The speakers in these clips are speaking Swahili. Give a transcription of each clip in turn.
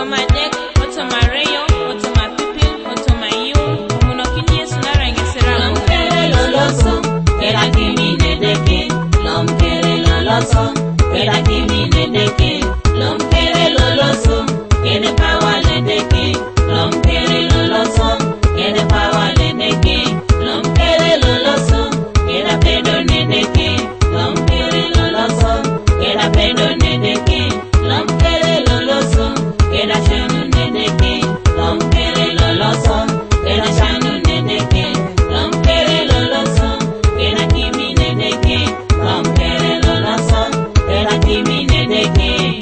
Oto my neck, oto my rayon, oto my pipil, oto my you. Omuno kinye sunara ngesera. Lomkere loloso, kera kimi nedeke. Lomkere loloso, kera kimi nedeke. Lomkere loloso, kene power ledeke. Lomkere loloso, kene power ledeke. Lomkere loloso, kera pedo nedeke. Lomkere loloso, kera pedo nedeke. Lomkere loloso, kera shanu nedeke. Lomkere loloso, kera shanu nedeke. Lomkere loloso, kera kimi nedeke. Lomkere loloso, kera kimi nedeke.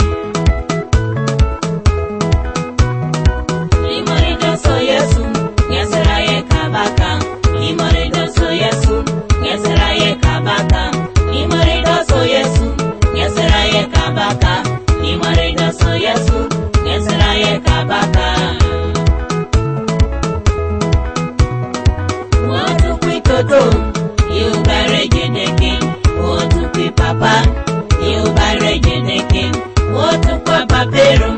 Limorido so Yesu, Yeseraye kabaka. Limorido so Yesu, Yeseraye kabaka. Limorido so Yesu, Yeseraye kabaka. Limorido so Yesu, Yeseraye kabaka. Watu kwitoto, you bare jedeke. Watu kwi papa, you bare jedeke. Watu kwa papero,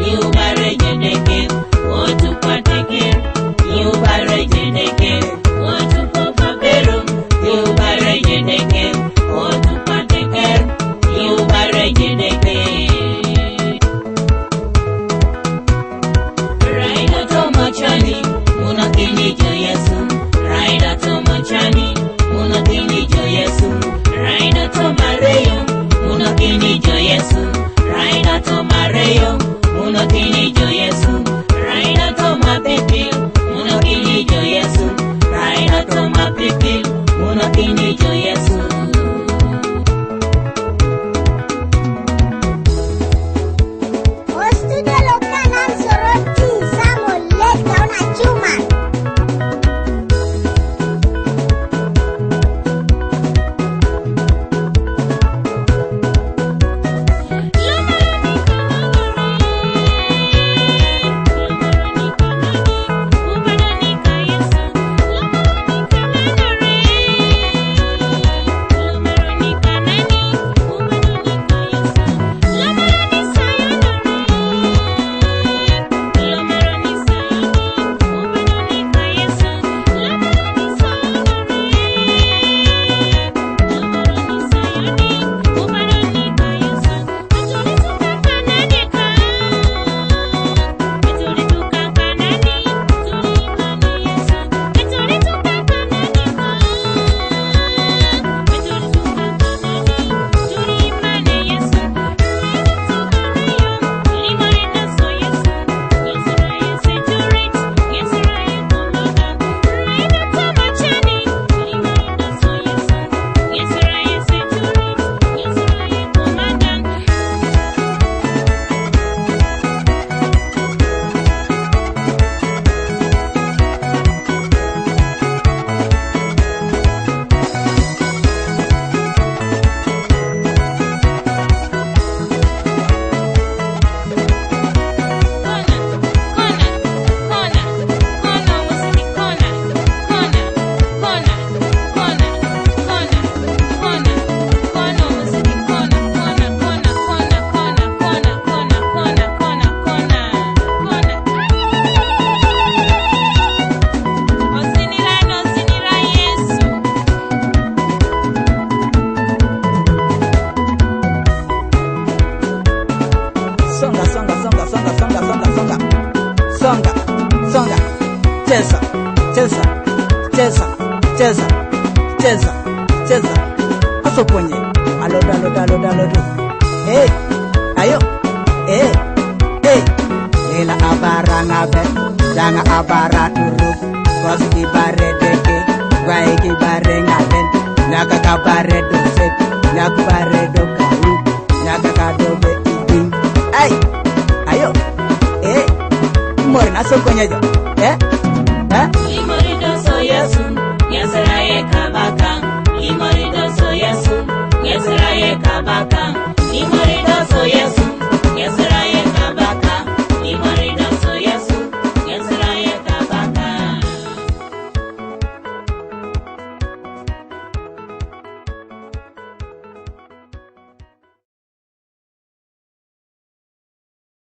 you bare jedeke. Watu kwa teke, you bare jedeke. Watu kwa papero, you bare jedeke. Watu kwa teke, you bare jedeke. Raida tomo chani, muna kini jo Yesu. Raida tomo chani, muna kini jo Yesu. Raida tomo reyo, muna kini jo Yesu. Raida tomo reyo, muna kini jo Yesu. Raida tomo pipil, muna kini jo Yesu. Raida tomo pipil, muna kini jo Yesu. Studio local Ansoroti, Samo leta una chuma. Cheza aso kwenye alodo hey ayo hey ela abara ngabe danga abara turu wasu ibare deke wai ibare ngaben naga kabare dose naga bare do karu naga kadobe idin hey ayo hey morna aso kwenye jo Limorido so Yesu, Yeseraye kabaka. Limorido so Yesu, Yeseraye kabaka.